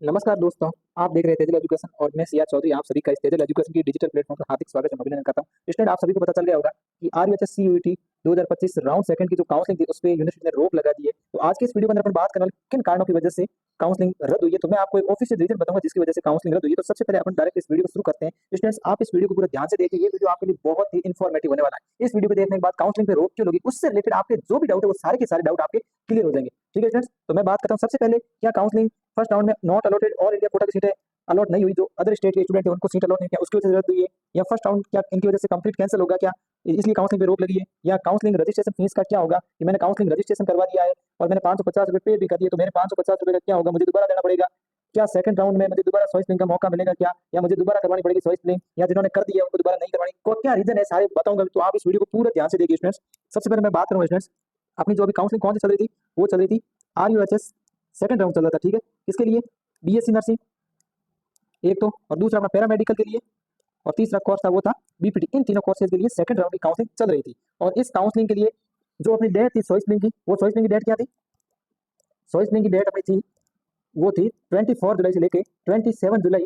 नमस्कार दोस्तों, आप देख रहे हैं तेजल एजुकेशन और मैं सिया चौधरी आप सभी का इस तेजल एजुकेशन की डिजिटल प्लेटफॉर्म पर हार्दिक स्वागत एवं अभिनंदन करता हूं। स्टूडेंट, आप सभी को पता चल गया होगा कि आरयूएचएस सीयूईटी 2025 राउंड सेकंड की जो काउंसलिंग थी उस पे यूनिवर्सिटी ने रोक लगा दी है। तो आज के इस वीडियो में अपन बात करने वाले किन कारणों की वजह से काउंसलिंग रद्द हुई है, तो मैं आपको एक ऑफिशियल रीजन बताऊंगा जिसकी वजह से काउंसलिंग रद्द हुई है। तो सबसे पहले अपन डायरेक्ट इस वीडियो को शुरू करते हैं। स्टूडेंट्स, आप इस वीडियो को पूरा ध्यान से देखिए, ये वीडियो आपके लिए बहुत ही इन्फॉर्मेटिव होने वाला है। इस वीडियो को देखने के बाद काउंसलिंग पे रोक क्यों लगी, उससे रिलेटेड आपके जो भी डाउट है वो सारे के सारे डाउट आपके क्लियर हो जाएंगे। ठीक है स्टूडेंट्स, तो मैं बात करता हूँ सबसे पहले, क्या काउंसलिंग फर्स्ट राउंड में not allotted all India quota की सीटें अलॉट नहीं हुई, जो अदर स्टेट के स्टूडेंट है उनको सीट अलॉट नहीं किया, उसकी वजह से रद्द हुई है, या फर्स्ट राउंड क्या इनकी वजह से कंप्लीट कैंसिल होगा क्या, इसलिए काउंसलिंग पे रोक लगी है, या काउंसलिंग रजिस्ट्रेशन फीस का क्या होगा कि मैंने काउंसलिंग रजिस्ट्रेशन करवा दिया है और मैंने 550 रुपये पे भी कर दिए, तो मेरे 550 रुपये का क्या होगा, मुझे दोबारा देना पड़ेगा क्या, सेकंड राउंड में मुझे दोबारा चॉइस का मौका मिलेगा क्या, या मुझे दोबारा करवानी पड़ेगी चॉइस, या जिन्होंने कर दिया उनको दोबारा नहीं करवानी, को क्या रीजन है सारे बताऊंगा। तो आप इस वीडियो को पूरा ध्यान से देखिए स्टूडेंट्स। सबसे पहले मैं बात करूंगा स्टूडेंट्स, अपनी जो अभी काउंसलिंग कौन सी चल रही थी, वो चल रही थी आरयूएचएस सेकंड राउंड चल रहा था। ठीक है, किसके लिए, बीएससी नर्सिंग एक तो, और दूसरा अपना पैरामेडिकल के लिए, और तीसरा कोर्स था वो था बीपीटी। इन तीनों कोर्सेज के लिए सेकंड राउंड की काउंसलिंग चल रही थी। और इस काउंसलिंग के लिए जो अपनी डेट थी चॉइस की, वो चॉइस की डेट क्या थी, चॉइस की डेट अपनी थी वो थी 24 जुलाई से लेके 27 जुलाई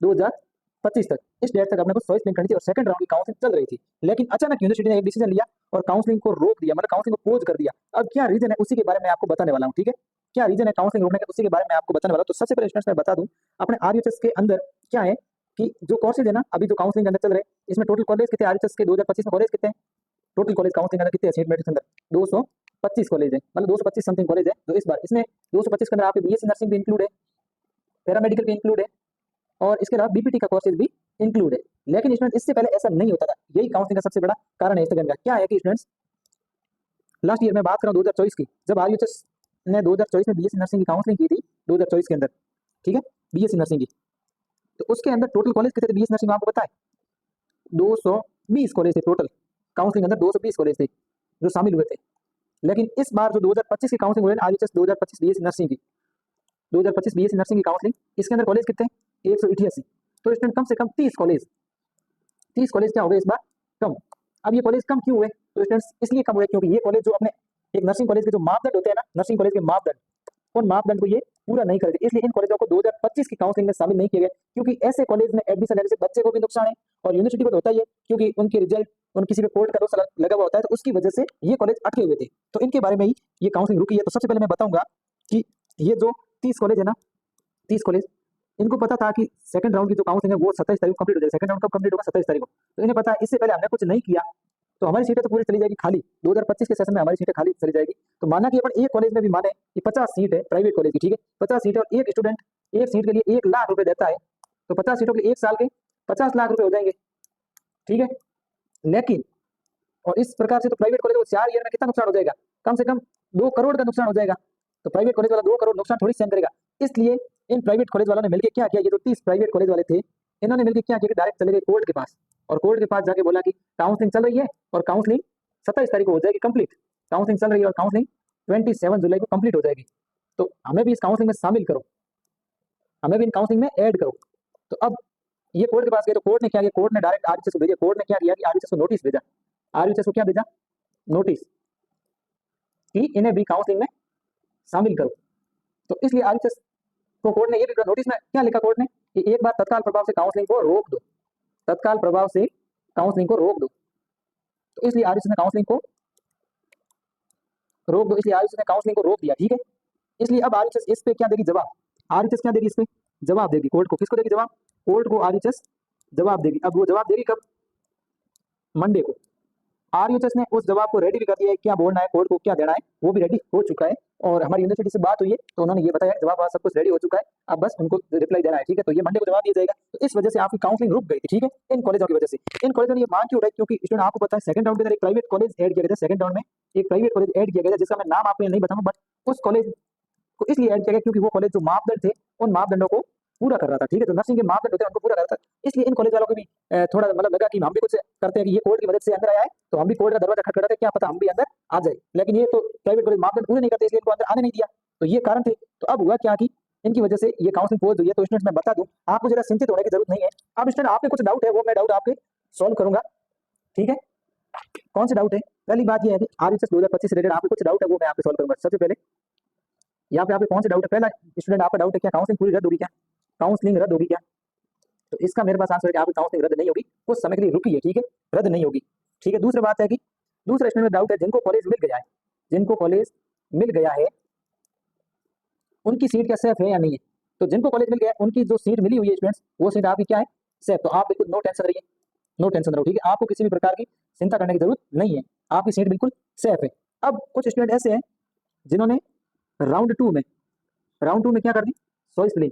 2025 तक। इस डेट तक अपने को चॉइस करनी थी और सेकंड राउंड की काउंसलिंग चल रही थी। लेकिन अचानक यूनिवर्सिटी ने एक डिसीजन लिया और काउंसलिंग को रोक दिया, मतलब काउंसलिंग को पोज कर दिया। अब क्या रीजन है उसी के बारे में आपको बताने वाला हूँ। ठीक है, क्या रीजन है काउंसलिंग रोकने का, उसी के बारे में आपको बताने वाला हूं। तो सबसे पहले स्टूडेंट्स मैं बता दूं, अपने आरयूएचएस के अंदर क्या है कि जो कोर्सेज है ना, अभी जो काउंसलिंग के अंदर चल रहे हैं, इसमें टोटल कॉलेज कितने आरयूएचएस के 2025 में कॉलेज कितने हैं, टोटल कॉलेज काउंसलिंग के अंदर कितने सीट मेरिट के अंदर 225 कॉलेज है, मतलब 225 समथिंग कॉलेज है। तो इस बार इसमें 225 के अंदर आपके बीएससी नर्सिंग भी इंक्लूड है, पैरामेडिकल भी इंक्लूड है, और इसके अलावा बीपीटी का कोर्सेज भी इंक्लूड है। लेकिन स्टूडेंट इससे पहले ऐसा नहीं होता था, यही काउंसलिंग का सबसे बड़ा कारण है। इसका क्या है कि स्टूडेंट्स, लास्ट ईयर में बात कर रहा हूँ 2024 की, जब आरयूएचएस ने 2024 में बीएससी नर्सिंग की काउंसलिंग की थी 2024 के अंदर, ठीक है, बीएससी नर्सिंग की, तो उसके अंदर टोटल कॉलेज कितने थे बीएससी नर्सिंग में आपको पता है, 220 कॉलेज थे टोटल। काउंसलिंग अंदर 220 कॉलेज थे जो शामिल हुए थे। लेकिन इस बार जो 2025 की काउंसलिंग हुई है आरयूएचएस 2025 बीएससी नर्सिंग की, 2025 बीएससी नर्सिंग की काउंसलिंग, इसके अंदर कॉलेज कितने, 188। तो स्टूडेंट कम से कम 30 कॉलेज क्या हो गए इस बार कम। अब ये कॉलेज कम क्यों हुए, तो स्टूडेंट्स इसलिए कम हुए क्योंकि ये कॉलेज जो अपने एक नर्सिंग कॉलेज के जो मापदंड होते हैं ना, नर्सिंग कॉलेज के मापदंड, उन मापदंड को ये पूरा नहीं करते, इसलिए इन कॉलेजों को 2025 की काउंसलिंग में शामिल नहीं किए गए। क्योंकि ऐसे कॉलेज में एडमिशन लेने से बच्चे को भी नुकसान है और यूनिवर्सिटी को तो होता ही है, क्योंकि उनके रिजल्ट उन किसी पे कोर्ट का रोस लगा हुआ होता है, तो उसकी वजह से ये कॉलेज अटके हुए थे। तो इनके बारे में ही ये काउंसलिंग रुकी है। तो सबसे पहले मैं बताऊंगा कि ये जो 30 कॉलेज है ना, 30 कॉलेज, इनको पता था कि सेकंड राउंड की जो काउंसलिंग है वो 27 तारीख को कंप्लीट हो जाएगी। सेकंड राउंड कब कंप्लीट होगा, 27 तारीख को। तो इन्हें पता है, इससे पहले हमने कुछ नहीं किया तो हमारी सीटें तो पूरी चली जाएगी खाली, 2025 के सेशन में हमारी सीटें खाली चली जाएगी। तो माना कि अपन एक कॉलेज में भी माने कि 50 सीट है प्राइवेट कॉलेज की, ठीक है, 50 सीट है और एक स्टूडेंट एक सीट के लिए 1 लाख रुपए देता है, तो 50 सीटों के लिए 1 साल के 50 लाख रुपए हो जाएंगे। ठीक है, लेकिन और इस प्रकार से तो प्राइवेट कॉलेज को 4 ईयर में कितना नुकसान हो जाएगा, कम से कम 2 करोड़ का नुकसान हो जाएगा। तो प्राइवेट कॉलेज वाला 2 करोड़ नुकसान थोड़ी सहन करेगा। इसलिए इन प्राइवेट कॉलेज वालों ने मिलकर क्या किया, ये जो 30 प्राइवेट कॉलेज वाले थे, इन्होंने मिलकर क्या किया, डायरेक्ट चले गए कोर्ट के पास, और कोर्ट के पास जाके बोला कि काउंसलिंग चल रही है और काउंसलिंग 27 तारीख को हो जाएगी कंप्लीट, काउंसलिंग चल रही है और काउंसलिंग 27 जुलाई को कंप्लीट हो जाएगी, तो हमें भी इस काउंसलिंग में शामिल करो, हमें भी इन काउंसलिंग में ऐड करो। तो अब ये कोर्ट के पास गए, तो कोर्ट ने क्या किया, कोर्ट ने डायरेक्ट आरएचएस को भेजा। कोर्ट ने क्या किया कि आरएचएस को नोटिस भेजा, आरएचएस को क्या भेजा, नोटिस, कि इन्हें भी काउंसलिंग में शामिल करो। तो इसलिए आरएचएस को कोर्ट ने ये भी नोटिस में क्या लिखा, कोर्ट ने कि एक बार तत्काल प्रभाव से काउंसलिंग को रोक दो, तत्काल प्रभाव से काउंसलिंग को रोक दो। तो इसलिए आरएचएस ने काउंसलिंग को रोक दो, इसलिए आरएचएस ने काउंसलिंग को रोक दिया। ठीक है, इसलिए अब आरएचएस इस पे क्या देगी, जवाब। आरएचएस क्या देगी, इस पे जवाब देगी कोर्ट को। किसको देगी जवाब, कोर्ट को आरएचएस जवाब देगी। अब वो जवाब देगी कब, मंडे को। आरएचएस ने उस जवाब को रेडी भी कर दिया है, क्या बोलना है कोर्ट को, क्या देना है, वो भी रेडी हो चुका है। और हमारी यूनिवर्सिटी से बात हुई है तो उन्होंने ये बताया जवाब सब कुछ रेडी हो चुका है, अब बस उनको रिप्लाई देना है। ठीक है, तो ये मंडे को जवाब दिया जाएगा। तो इस वजह से आपकी काउंसलिंग रुक गई थी, ठीक है, इन कॉलेजों की वजह से। इन कॉलेजों ने ये मांग क्यों उठाई, क्योंकि स्टूडेंट आपको पता है सेकंड राउंड के अंदर एक प्राइवेट कॉलेज ऐड किया गया था, सेकंड राउंड में एक प्राइवेट कॉलेज ऐड किया गया था, जिसका मैं नाम आपको नहीं बताऊंगा, बट उस कॉलेज को इसलिए ऐड किया गया क्योंकि वो कॉलेज जो मापदंड थे उन मापदंडों को पूरा कर रहा था। ठीक है, तो नर्सिंग के मापदंड होते हैं उनको पूरा कर रहा था। इसलिए इन कॉलेज वालों को भी थोड़ा मतलब लगा कि हम भी कुछ करते हैं कि ये कोर्ट की मदद से अंदर आया है, तो हम भी कोर्ट का दरवाजा खटखटाते, क्या पता हम भी अंदर आ जाए। लेकिन ये तो प्राइवेट कॉलेज मापदंड पूरे नहीं करते, इसलिए इनको अंदर आने नहीं दिया। तो ये कारण थे। तो अब हुआ क्या कि इनकी वजह से ये काउंसलिंग पोज हुई है। तो स्टूडेंट्स मैं बता दूं, आपको जरा चिंतित होने की जरूरत नहीं है। अब स्टूडेंट आपके कुछ डाउट है, वो मैं डाउट आपके सॉल्व करूंगा। ठीक है, कौन से डाउट है, पहली बात ये है कि आरएचएस 2025 से रिलेटेड आपके कुछ डाउट है, वो मैं आपके सॉल्व करूंगा। सबसे पहले यहाँ पे आपके कौन से डाउट है? पहला स्टूडेंट आपका डाउट है क्या काउंसलिंग पूरी रद्द होगी क्या? काउंसलिंग रद्द होगी क्या? तो इसका मेरे पास आंसर है कि आपकी काउंसलिंग रद्द नहीं होगी, कुछ समय के लिए रुकी है, ठीक है, रद्द नहीं होगी, ठीक है। दूसरी बात है कि दूसरा स्टूडेंट में डाउट है जिनको कॉलेज मिल गया है, जिनको कॉलेज मिल गया है उनकी सीट क्या सेफ है या नहीं है? तो जिनको कॉलेज मिल गया है उनकी जो सीट मिली हुई है स्टूडेंट्स, वो सीट आपकी क्या है? सेफ। तो आप बिल्कुल नो टेंशन रहिए, नो टेंशन रहो, ठीक है, आपको किसी भी प्रकार की चिंता करने की जरूरत नहीं है, आपकी सीट बिल्कुल सेफ है। अब कुछ स्टूडेंट ऐसे हैं जिन्होंने राउंड 2 में क्या कर दी? Choice filling.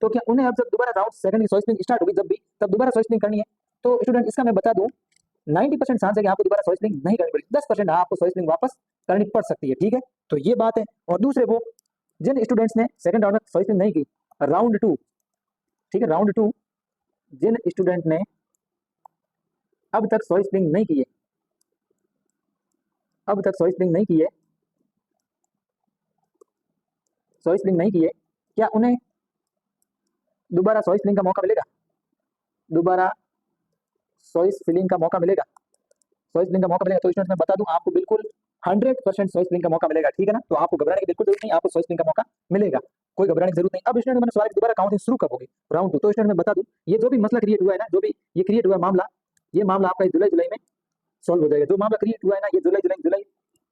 तो क्या उन्हें अब जब दोबारा राउंड सेकंड की चॉइस फिलिंग स्टार्ट होगी जब भी, तब दोबारा चॉइस फिलिंग करनी है? तो स्टूडेंट इसका मैं बता दूं 90% चांस है कि आपको दोबारा चॉइस फिलिंग नहीं करनी पड़ेगी, 10% आपको चॉइस फिलिंग वापस करनी पड़ सकती है, ठीक है। तो ये बात है। और दूसरे वो जिन स्टूडेंट्स ने सेकंड राउंड में चॉइस फिलिंग नहीं की, राउंड 2, ठीक है, राउंड 2 जिन स्टूडेंट ने अब तक चॉइस फिलिंग नहीं की है, अब तक चॉइस फिलिंग नहीं की है, चॉइस फिलिंग नहीं की है, क्या उन्हें दोबारा चॉइस फिलिंग का मौका मिलेगा? दोबारा चॉइस फिलिंग का मौका मिलेगा? चॉइस फिलिंग का मौका मिलेगा? तो स्टूडेंट्स मैं बता दूं आपको बिल्कुल 100% चॉइस फिलिंग का मौका मिलेगा, ठीक है ना। तो आपको घबराने की बिल्कुल जरूरत नहीं, आपको चॉइस फिलिंग का मौका मिलेगा, कोई घबराने की जरूरत नहीं। अब स्टूडेंट मैंने सवाल दोबारा काउंटिंग शुरू कब होगी? राउंड 2। तो स्टूडेंट मैं बता दूं ये जो भी मसला क्रिएट हुआ है ना, जो भी ये क्रिएट हुआ मामला, ये मामला आपका जुलाई में सॉल्व हो जाएगा। जो मामला क्रिएट हुआ है ना, ये जुलाई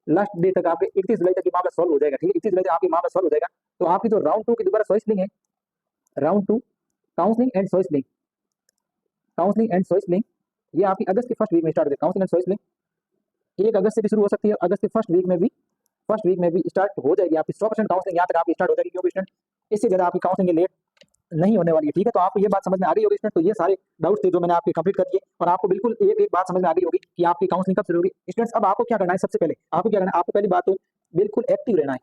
लास्ट डे तक आपके 31 जुलाई तक ये मामला सॉल्व हो जाएगा, ठीक है, 31 जुलाई तक आपकी मामला सॉल्व हो जाएगा। तो आपकी जो राउंड 2 की दोबारा चॉइस फिलिंग है, round 2 counselling and choice filling, counselling and choice filling, ये आपकी अगस्त के फर्स्ट वीक में स्टार्ट हो जाएगी। काउंसलिंग एंड चॉइस फिलिंग 1 अगस्त से भी शुरू हो सकती है, अगस्त के फर्स्ट वीक में भी स्टार्ट हो जाएगी आपकी 100% काउंसलिंग यहाँ तक आपकी स्टार्ट हो जाएगी, क्योंकि स्टूडेंट इससे ज़्यादा आपकी काउंसलिंग लेट नहीं होने वाली है, ठीक है। तो आपको ये बात समझ में आ गई होगी स्टूडेंट। तो ये सारे डाउट्स थे जो मैंने आपके कंप्लीट कर दिए, और आपको बिल्कुल एक एक बात समझ में आ गई होगी कि आपकी काउंसलिंग कब शुरू होगी। स्टूडेंट्स अब आपको क्या करना है? सबसे पहले आपको क्या करना है? आपको पहली बात तो बिल्कुल एक्टिव रहना है,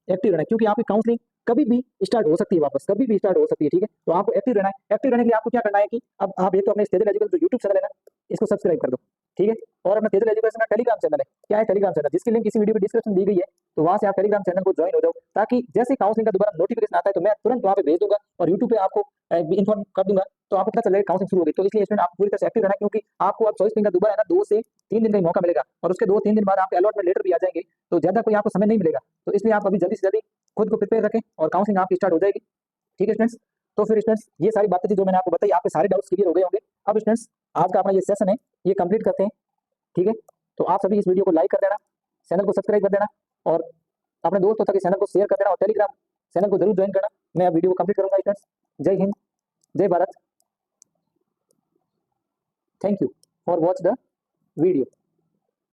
एक्टिव रहना है, क्योंकि आपकी काउंसलिंग कभी भी स्टार्ट हो सकती है, वापस कभी भी स्टार्ट हो सकती है, ठीक है। तो आपको एक्टिव रहना है। एक्टिव रहने के लिए आपको क्या करना है कि अब आप एक तो अपने स्टेबल एजुकेशन जो यूट्यूब चैनल है ना, इसको सब्सक्राइब कर दो, ठीक है। और अपना स्टेबल एजुकेशन का टेलीग्राम चैनल है, क्या है? टेलीग्राम चैनल, जिसकी लिंक इसी वीडियो में डिस्क्रिप्शन दी गई है, तो वहां से आप टेलीग्राम चैनल को ज्वाइन हो जाओ, ताकि जैसे काउंसलिंग का दोबारा नोटिफिकेशन आता है तो मैं तुरंत वहां पे भेज दूंगा और यूट्यूब पे आपको इन्फॉर्म कर दूंगा, तो आपको पता चलेगा काउंसलिंग शुरू हो गई। तो इसलिए स्टूडेंट आप पूरी तरह से एक्टिव रहना, क्योंकि आपको अब चॉइस फिलिंग का दोबारा है ना 2 से 3 दिन का ही मौका मिलेगा, और उसके 2-3 दिन बाद आपके अलॉटमेंट लेटर भी आ जाएंगे, तो ज्यादा कोई आपको समय नहीं मिलेगा। तो इसलिए आप अभी जल्दी से जल्दी खुद को प्रिपेयर रखें और काउंसलिंग आपकी स्टार्ट हो जाएगी, ठीक है स्टूडेंट्स। तो फिर स्टूडेंट्स ये सारी बातें थी जो मैंने आपको बताई, आपके सारे डाउट्स क्लियर हो गए होंगे। अब स्टूडेंट्स आज का अपना ये सेशन है ये कंप्लीट करते हैं, ठीक है। तो आप सभी इस वीडियो को लाइक कर देना, चैनल को सब्सक्राइब कर देना, और अपने दोस्तों तक इस चैनल को शेयर कर देना, और टेलीग्राम चैनल को जरूर ज्वाइन करना। मैं अब वीडियो को कंप्लीट करूंगा स्टूडेंट्स। जय हिंद, जय Bharat, thank you for watch the video.